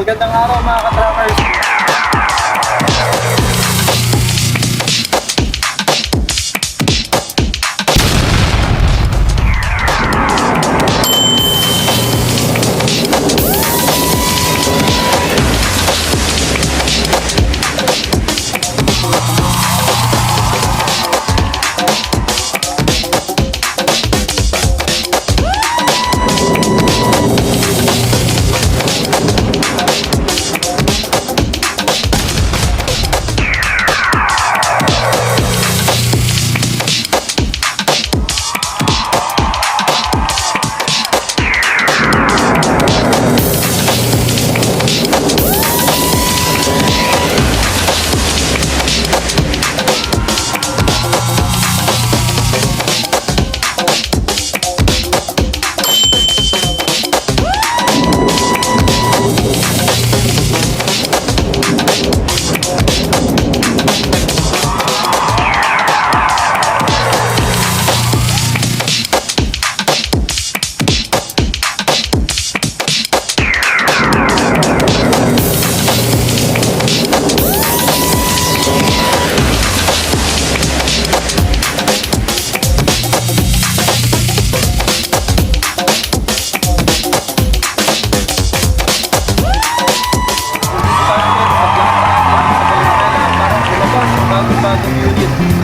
magandang araw mga ka-trackers.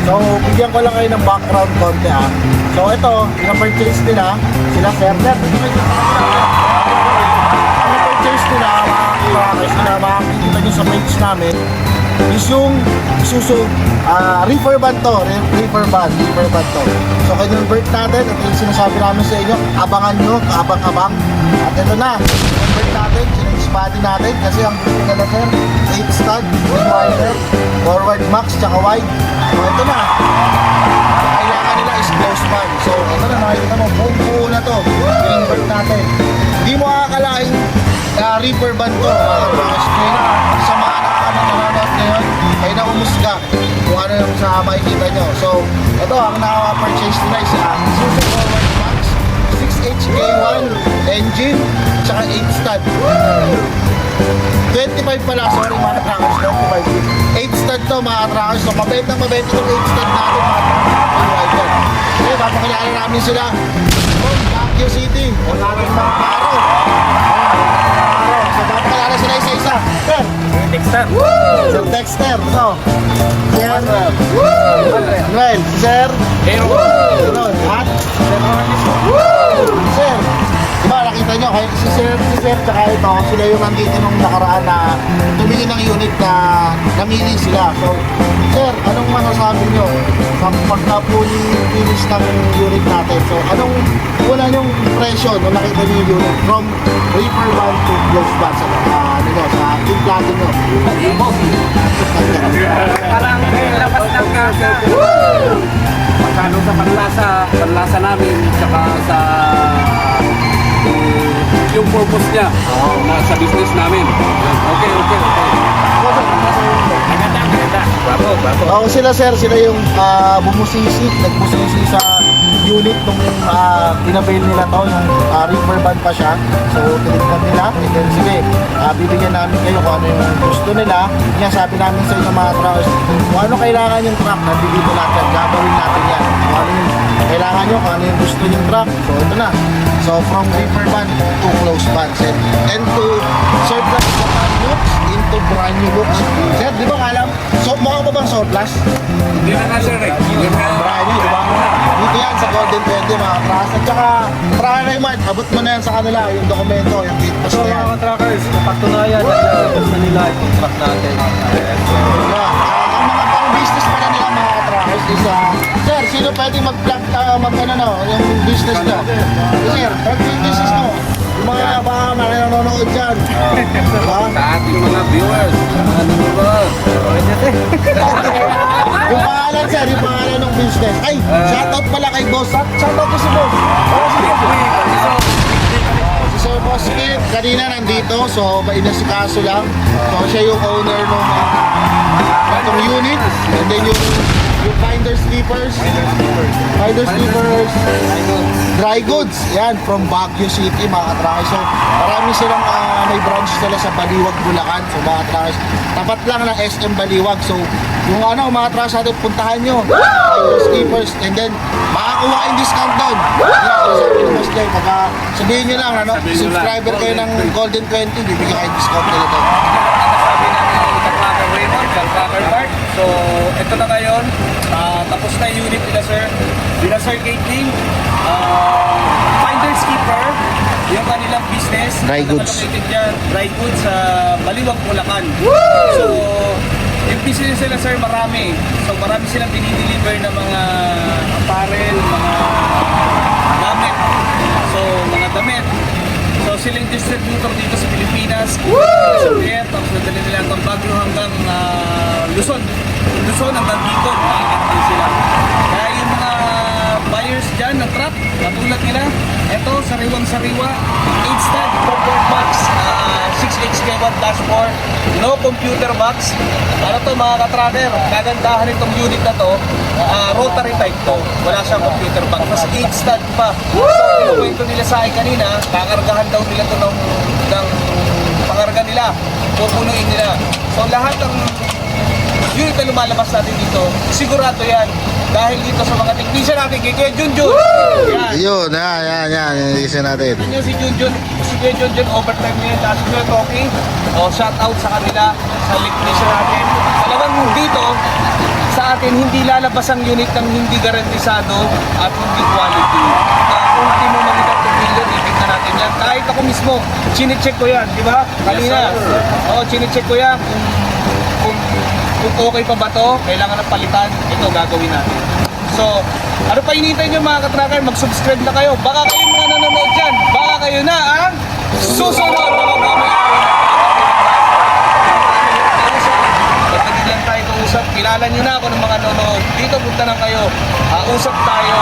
So, bigyan ko lang kayo ng background konti ah. So, ito, na-purchase nila, sila sir. Na-purchase nila, makikita nyo sa page namin, is yung Isuzu reefer van to, reefer van to. So, kinonvert natin, ito yung sinasabi namin sa inyo, abangan nyo, kaabang-abang. At ito na, kinonvert natin, change body natin, kasi ang gusto nila sir, 8 stud, wider, forward max, tsaka wide. So, ito na. Kailangan nila is close van. So, ito na, nakikita mo, buo na to. Kinonvert natin. Hindi mo akalain reefer van to. Kaya sa mga nanonood ngayon, kayo na umusga kung ano yung sa makikita nyo. So, ito, ang nakaka-purchase nila is Isuzu Forward Max 6HK1 engine, tsaka 8 stud. 25 pala, sorry mga trackers, 25. 8 stud to mga trackers. So, mabait itong 8 stud natin mga trackers. Okay, papakilala namin sila from Baguio City. Ang ating mga paro. So, papakilala sila isa-isa. Sir, Dexter. Sir Dexter, no? Sir Manuel, Sir Aaron, at Sir, diba nakita nyo, si Sir, tsaka ito, sila yung nandito nung nakaraan na tumili ng unit na namili sila. So, Sir, anong masasabi nyo sa pagka po finish ng unit natin? So, anong una yung impression nung nakita nyo yung unit from reefer van to close van sa sa implante nyo? Parang labas ng kasa. Magkano sa panlasa namin, tsaka sa yung purpose niya sa business namin. Okay. Maganda. Bravo. Sila sir, sila yung nagmusisi sa unit nung pinabail nila to, yung reefer van pa siya. So, tinignan nila, and then sige, bibigyan namin kayo kung ano yung gusto nila. Yan, sabi namin sa inyo mga truckers, kung ano kailangan yung truck, nandito natin, gagawin natin yan. Kung ano yung kailangan nyo, kung ano yung gusto yung truck, so ito na. So, from reefer van to close van, and to surplus the van looks into brand new looks. Sir, di ba alam? So, mukha pa bang surplus? Hindi na nga sir eh. Brand new, di ba? Dito yan sa Golden 20 mga trucks. At saka, try Raymond, abot mo na yan sa kanila, yung dokumento, yung kitpas So na yan. mga trackers, patunayan na lalabas na nila itong truck natin. Diba? Ang mga pang-business pala nila mga truckers is, sir, sino pwede mag-vlog, yung business nyo? Sir, yung business nyo. Yung mga baka nanonood dyan. Diba? Sa ating mga viewers, ano ba? Yung pangalan sir, yung pangalan ng business. Ay, shoutout pala kay boss. Shoutout ko si boss. Si Sir Boss Kid, kanina nandito, so mainasikaso lang. So siya yung owner ng unit. And then yung yung Finder Sleepers. Finder Sleepers. Dry goods. Yan, from Baguio City, mga katrackers. So, marami silang may branch sila sa Baliwag, Bulacan. So, mga katrackers, tapat lang ng SM Baliwag. So, yung mga katrackers natin, puntahan nyo. Finder Sleepers. And then, makakuha kayong discount doon. Yan, so, sabi ni Boss Jay, pagka sabihin nyo lang, ano, Sabihin nyo lang, subscriber kayo ng Golden 20, bibigyan kayo discount nila doon. Sabi namin yung Kalpaker Raymond, Kalpaker Park. So, ito na ngayon. Tapos na yung unit nila, sir. Nila, sir, gating. Finders Keeper. Yung kanilang business. Dry goods. Located dyan. Dry goods sa Baliwag, Bulacan. So, yung business nila, sir, marami. So, marami silang dinideliver ng mga apparel, mga gamit. So, mga damit. So sila yung distributor dito sa Pilipinas. Sa Pier, tapos nadali nila hanggang Baguio hanggang Luzon. Luzon hanggang dito. Nakikita sila. Kaya yung mga buyers dyan ng truck, katulad nila, eto, sariwang-sariwa, 8-stand, 4-board box, 6HK1 dashboard, no computer box. Ano to mga katracker, kagandahan itong unit na to, rotary type to. Wala siyang computer box. Mas 8-stand pa. So, kinukwento nila sa akin kanina, kakargahan daw nila to ng pangarga nila. Pupunuin nila. So, lahat ng unit na lumalabas natin dito, sigurado yan. Dahil dito sa mga technician natin, kay Kuya Junjun. Yan. Yun, yan, yung isa natin. Yan si Junjun, si Kuya Junjun, overtime niya, tapos Kuya Toki. O, shout out sa kanila, sa technician natin. Talagang dito, sa atin, hindi lalabas ang unit ng hindi garantisado at hindi quality. Ultimo Manigat Pavilion, itignan natin yan. Kahit ako mismo, chinecheck ko yan, di ba? Kanina. Oo, chinecheck ko yan. Kung okay pa ba to, kailangan ng palitan, ito gagawin natin. So, ano pa hinihintay nyo mga katracker? Mag-subscribe na kayo. Baka kayo mga nanonood dyan. Baka kayo na ang susunod. Pagdating lang tayo kausap, kilala nyo na ako ng mga nanonood. Dito punta lang kayo. Usap tayo.